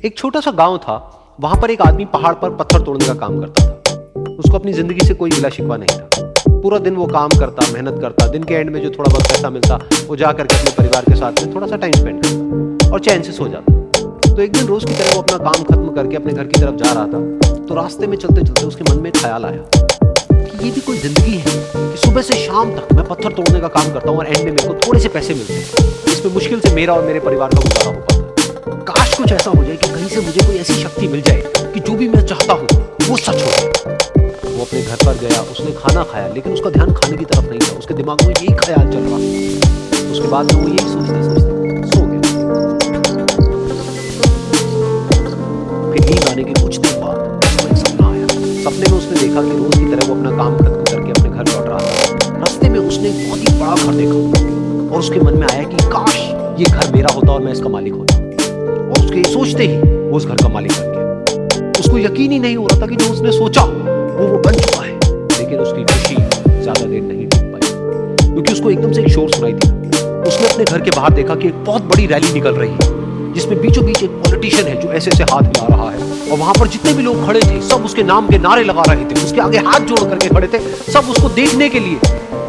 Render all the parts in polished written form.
एक छोटा सा गांव था। वहां पर एक आदमी पहाड़ पर पत्थर तोड़ने का काम करता था। उसको अपनी जिंदगी से कोई गिला शिकवा नहीं था। पूरा दिन वो काम करता, मेहनत करता। दिन के एंड में जो थोड़ा बहुत पैसा मिलता वो जा करके अपने परिवार के साथ में थोड़ा सा टाइम स्पेंड करता और चैन से सो जाता। तो एक दिन रोज की तरह वो अपना काम खत्म करके अपने घर की तरफ जा रहा था। तो रास्ते में चलते चलते उसके मन में एक ख्याल आया कि ये भी कोई जिंदगी है कि सुबह से शाम तक मैं पत्थर तोड़ने का काम करता हूँ और एंड में मेरे को थोड़े से पैसे मिलते हैं। इसमें मुश्किल से मेरा और मेरे परिवार का गुजारा हो पाता है। काश कुछ ऐसा हो जाए कि कहीं से मुझे कोई ऐसी शक्ति मिल जाए कि जो भी मैं चाहता हूँ वो सच हो जाए। वो अपने घर पर गया, उसने खाना खाया, लेकिन उसका ध्यान खाने की तरफ नहीं था। उसके दिमाग में यही ख्याल चल रहा था। उसके बाद में वो यही सोचते सोचते सो गया। फिर नींद आने के कुछ देर बाद उसको एक सपना आया। सपने में उसने देखा कि रोज की तरह वो अपना काम खत्म करके अपने घर लौट रहा था। रास्ते में उसने एक बहुत ही बड़ा घर देखा और उसके मन में आया कि काश ये घर मेरा होता और मैं इसका मालिक होता। और उसके सोचते ही वो उस घर का मालिक बन गया। उसको यकीन ही नहीं हो रहा था कि जो उसने सोचा वो बन चुका है। लेकिन उसकी खुशी ज्यादा देर नहीं टिक पाई, क्योंकि उसको एकदम से एक शोर सुनाई दिया। उसने अपने घर के बाहर देखा कि एक बहुत बड़ी रैली निकल रही है, जिसमें बीचों बीच एक पॉलिटिशियन है जो ऐसे ऐसे हाथ हिला रहा है। और वहां पर जितने भी लोग खड़े थे सब उसके नाम के नारे लगा रहे थे। उसके आगे हाथ जोड़ करके खड़े थे। सब उसको देखने के लिए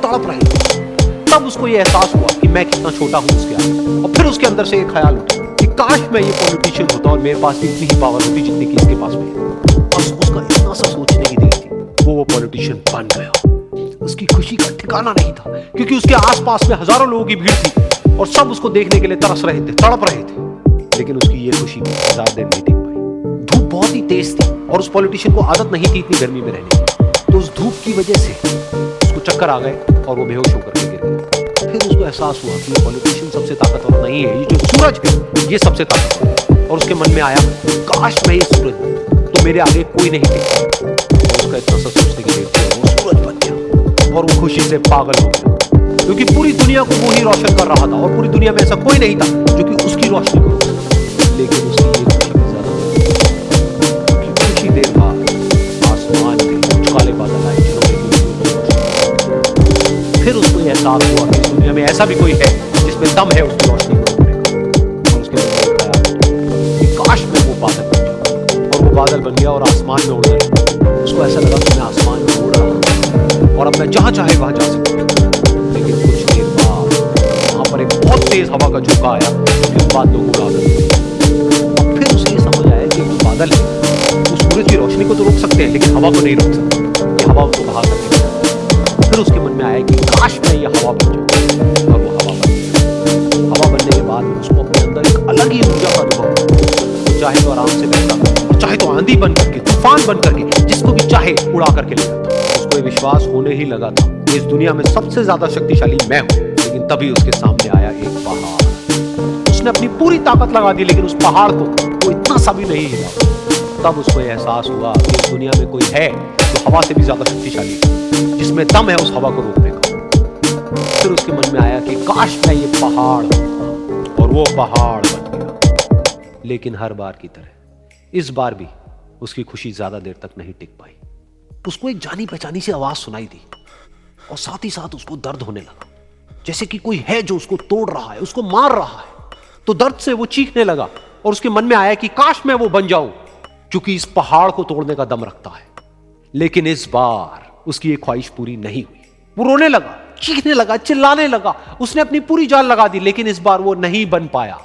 तड़प रहे थे। तब उसको ये एहसास हुआ कि मैं कितना छोटा हूं उसके आगे। और फिर उसके अंदर से एक ख्याल उठा कि काश मैं ये पॉलिटिशियन होता और मेरे पास भी इतनी ही पावर होती जितनी कि इसके पास भी है। बस उसका इतना सा सोचने की देर थी, वो पॉलिटिशियन बन गया। उसकी खुशी का ठिकाना नहीं था, क्योंकि उसके आसपास में हजारों लोगों की भीड़ थी और सब उसको देखने के लिए तरस रहे थे, तड़प रहे थे। लेकिन उसकी ये खुशी ज्यादा देर नहीं टिक पाई। धूप बहुत ही तेज थी और उस पॉलिटिशियन को आदत नहीं थी इतनी गर्मी में रहने की। तो उस धूप की वजह से उसको चक्कर आ गए और वो बेहोश होकर के गिर गया। फिर उसको एहसास हुआ कि ये पॉलिटिशियन सबसे ताकतवर नहीं है, ये जो सूरज है ये सबसे ताकतवर है। और उसके मन में आया काश मैं ये सूरज हूं तो मेरे आगे कोई नहीं टिकता। उसका इतना सा सोचने के लिए वो सूरज बन गया और वो खुशी से पागल हो गया, क्योंकि पूरी दुनिया को वो ही रोशन कर रहा था और पूरी दुनिया में ऐसा कोई नहीं था जो कि उसकी रोशनी को रोक सके। लेकिन उसकी ये खुशी भी ज्यादा थी। कुछ ही देर बाद आसमान में कुछ काले बादल आए जिन्होंने फिर उसको एहसास हुआ कि इस दुनिया में ऐसा भी कोई है जिसमें दम है उसकी रोशनी को रोकने का। और उसके मन में आया कि काश मैं वो बादल बन जाऊं। और वो बादल बन गया और आसमान में उड़ने लगा। उसको ऐसा लगा कि मैं आसमान में उड़ रहा हूं और अब मैं जहां चाहे वहां जा सकता हूं। लेकिन कुछ देर बाद वहां पर एक बहुत तेज हवा का झोंका आया जो उस बादलों को उड़ा दिया। फिर उसे ये समझ आया कि जो बादल है वो सूरज की रोशनी को तो रोक सकते हैं लेकिन हवा को नहीं रोक सकते। ये हवा उसको बहा सकती है। फिर उसके मन में आया कि काश मैं ये हवा बन जाऊं। और वो हवा बन गया। हवा बनने के बाद उसको अपने अंदर एक अलग ही ऊर्जा का अनुभव हुआ। चाहे तो आराम से बैठता और चाहे तो आंधी बन करके, तूफान बन करके, जिसको भी चाहे उड़ा करके ले जाता। उसको ये विश्वास होने ही लगा था कि इस दुनिया में सबसे ज्यादा शक्तिशाली मैं हूं। लेकिन तभी उसके सामने आया एक पहाड़। उसने अपनी पूरी ताकत लगा दी लेकिन उस पहाड़ को वो इतना सा भी नहीं हिला। तब उसको एहसास हुआ कि इस दुनिया में कोई है जो हवा से भी ज्यादा शक्तिशाली है, जिसमें दम है उस हवा को रोकने का। फिर उसके मन में आया कि काश मैं ये पहाड़ होता। और वो पहाड़ बन गया। लेकिन हर बार की तरह इस बार भी उसकी खुशी ज्यादा देर तक नहीं टिक पाई। उसको एक जानी पहचानी सी आवाज सुनाई दी और साथ ही साथ उसको दर्द होने लगा, जैसे कि कोई है जो उसको तोड़ रहा है, उसको मार रहा है। तो दर्द से वो चीखने लगा और उसके मन में आया कि काश मैं वो बन जाऊं क्योंकि इस पहाड़ को तोड़ने का दम रखता है। लेकिन इस बार उसकी ये ख्वाहिश पूरी नहीं हुई। वो रोने लगा, चीखने लगा, चिल्लाने लगा। उसने अपनी पूरी जान लगा दी लेकिन इस बार वो नहीं बन पाया।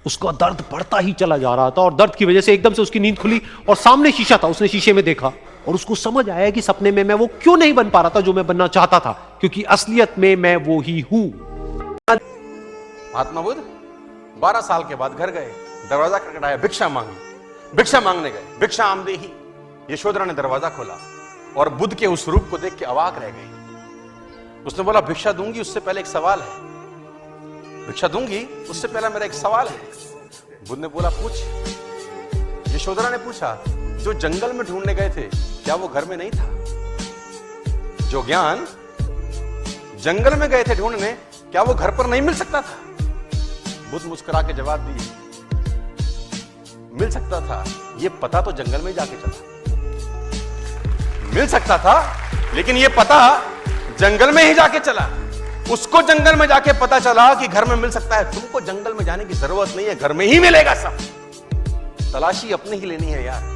उसका दर्द बढ़ता ही चला जा रहा था और दर्द की वजह से एकदम से उसकी नींद खुली और सामने शीशा था। उसने शीशे में देखा और उसको समझ आया कि सपने में मैं वो क्यों नहीं बन पा रहा था जो मैं बनना चाहता था, क्योंकि असलियत में मैं वो ही हूं। महात्मा बुद्ध 12 साल के बाद घर गए, दरवाजा खटखटाया, भिक्षा मांगी। भिक्षा मांगने गए, भिक्षा आमदेही। यशोधरा ने दरवाजा खोला और बुद्ध के उस रूप को देख के अवाक रह गई। उसने बोला भिक्षा दूंगी उससे पहले एक सवाल है। भिक्षा दूंगी उससे पहले मेरा एक सवाल है। बुद्ध ने बोला पूछ। यशोधरा ने पूछा जो जंगल में ढूंढने गए थे क्या वो घर में नहीं था? जो ज्ञान जंगल में गए थे ढूंढने क्या वो घर पर नहीं मिल सकता था? बुद्ध मुस्कुरा के जवाब दिए मिल सकता था, ये पता तो जंगल में जाके चला। मिल सकता था लेकिन ये पता जंगल में ही जाके चला। उसको जंगल में जाके पता चला कि घर में मिल सकता है। तुमको जंगल में जाने की जरूरत नहीं है, घर में ही मिलेगा सब। तलाशी अपनी ही लेनी है यार।